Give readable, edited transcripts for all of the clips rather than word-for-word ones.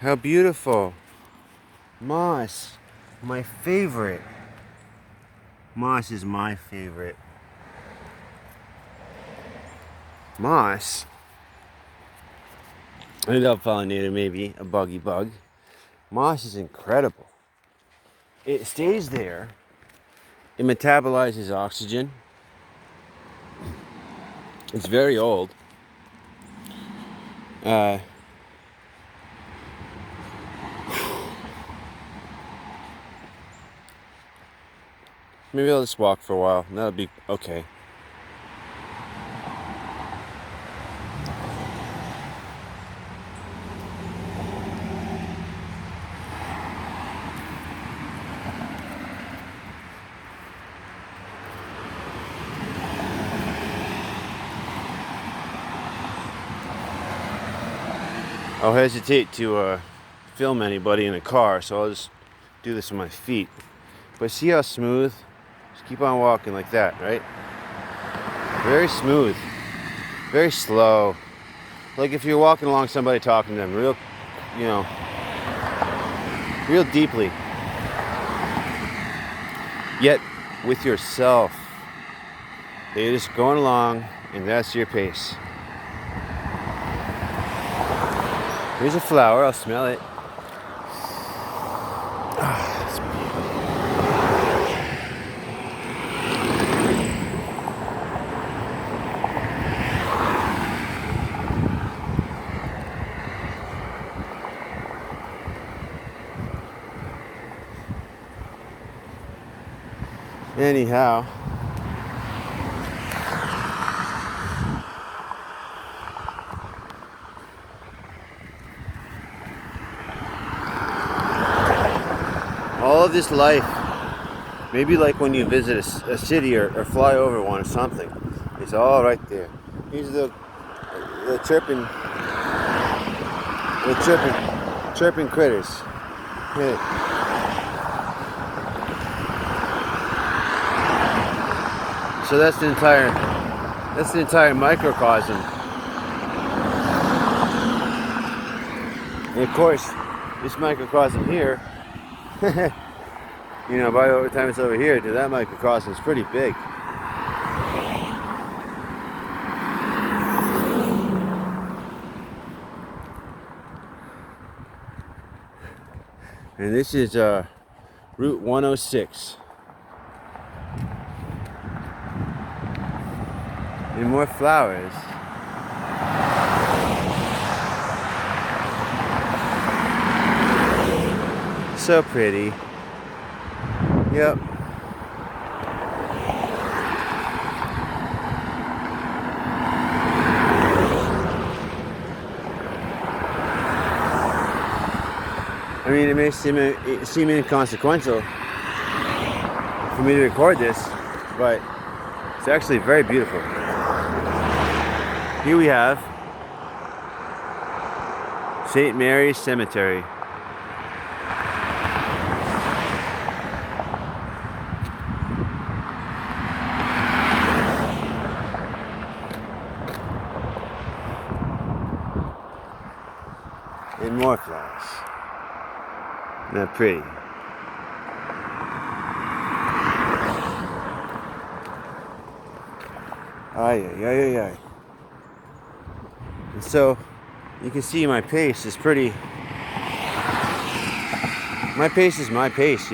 How beautiful. Moss. My favorite. Moss is my favorite. Moss. An adult pollinator, maybe a buggy bug. Moss is incredible. It stays there. It metabolizes oxygen. It's very old. Maybe I'll just walk for a while. That'll be okay. I'll hesitate to film anybody in a car, so I'll just do this with my feet. But see how smooth? Just keep on walking like that, right? Very smooth. Very slow. Like if you're walking along somebody talking to them real, real deeply. Yet with yourself. You're just going along and that's your pace. Here's a flower, I'll smell it. It's beautiful. Anyhow. All of this life, maybe like when you visit a city or fly over one or something, it's all right there. These are the chirping critters. Hey. So that's the entire microcosm. And of course, this microcosm here, by the time it's over here, to that microcosm is pretty big. And this is Route 106. And more flowers. So pretty. Yep. I mean, it may seem inconsequential for me to record this, but it's actually very beautiful. Here we have St. Mary's Cemetery. And more flowers. They're pretty. Ay. And so you can see my pace is pretty. My pace is my pace,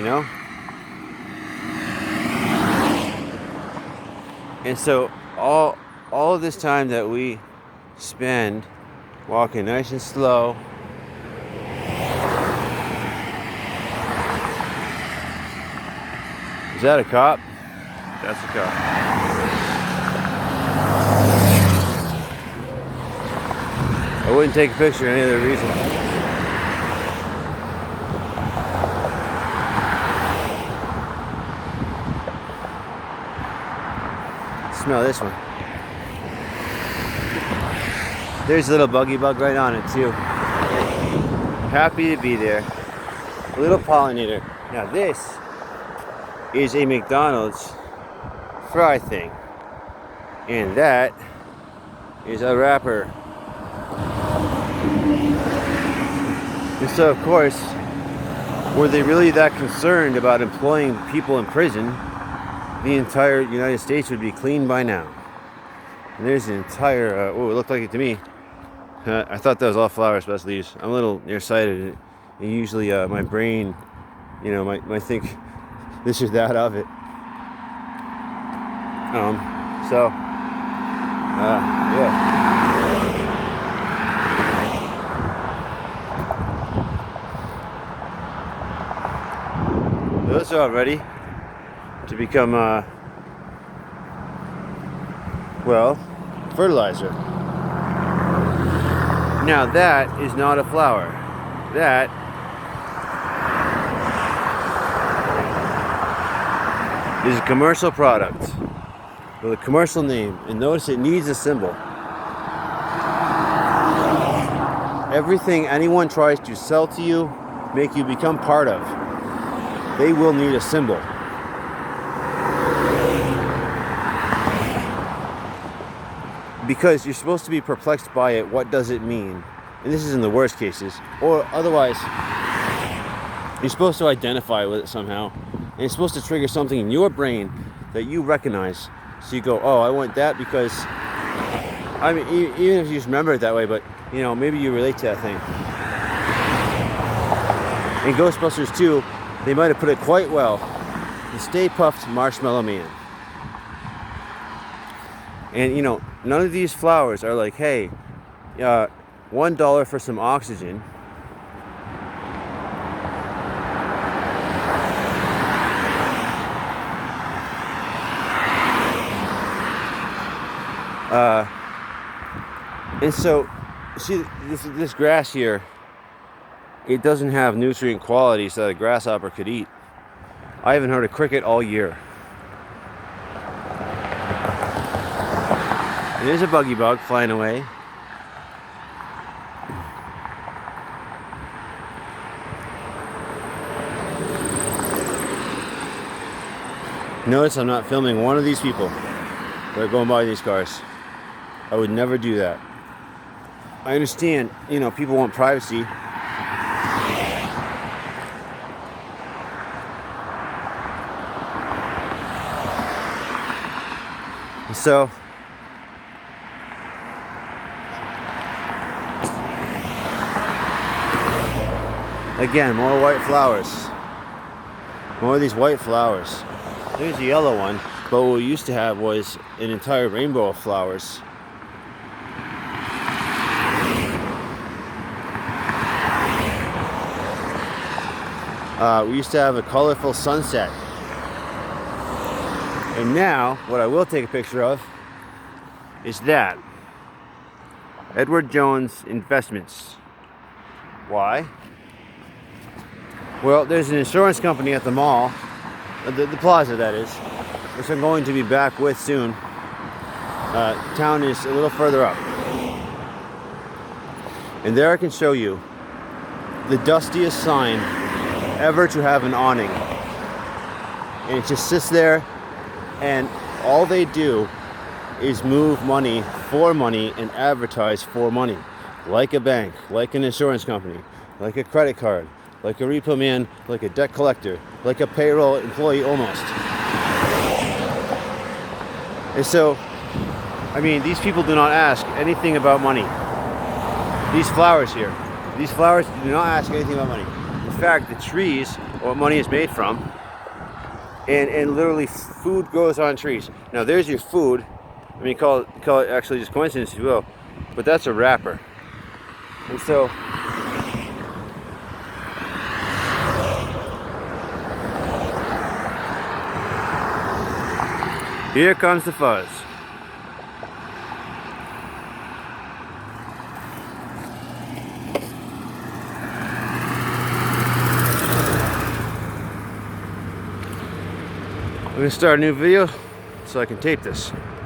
And so all of this time that we spend walking nice and slow, is that a cop? That's a cop. I wouldn't take a picture for any other reason. Smell this one. There's a little buggy bug right on it too. Happy to be there. A little pollinator. Now this is a McDonald's fry thing. And that is a wrapper. And so, of course, were they really that concerned about employing people in prison, the entire United States would be clean by now. And there's an entire, oh, it looked like it to me. I thought that was all flowers, but that's leaves. I'm a little nearsighted, and usually my brain, might think this or that of it. Yeah. Those are all ready to become, fertilizer. Now that is not a flower. That is a commercial product with a commercial name, and notice it needs a symbol. Everything anyone tries to sell to you, make you become part of, they will need a symbol. Because you're supposed to be perplexed by it. What does it mean? And this is in the worst cases. Or otherwise, you're supposed to identify with it somehow. And it's supposed to trigger something in your brain that you recognize. So you go, oh, I want that because, even if you just remember it that way, but, maybe you relate to that thing. In Ghostbusters 2, they might have put it quite well. The Stay Puft Marshmallow Man. And, none of these flowers are like, hey, $1 for some oxygen. And so, see, this grass here, it doesn't have nutrient qualities that a grasshopper could eat. I haven't heard a cricket all year. And there's a buggy bug flying away. Notice I'm not filming one of these people that are going by these cars. I would never do that. I understand, people want privacy. So, again, more white flowers. More of these white flowers. There's the yellow one, but what we used to have was an entire rainbow of flowers. We used to have a colorful sunset. And now, what I will take a picture of is that. Edward Jones Investments. Why? Well, there's an insurance company at the mall, the plaza that is, which I'm going to be back with soon. Town is a little further up. And there I can show you the dustiest sign ever to have an awning. And it just sits there, and all they do is move money for money and advertise for money. Like a bank, like an insurance company, like a credit card, like a repo man, like a debt collector, like a payroll employee almost. And so, these people do not ask anything about money. These flowers here, these flowers do not ask anything about money. In fact, the trees, what money is made from, and literally food grows on trees. Now there's your food. Call it actually just coincidence if you will, but that's a wrapper. And so, here comes the fuzz. I'm going to start a new video so I can tape this.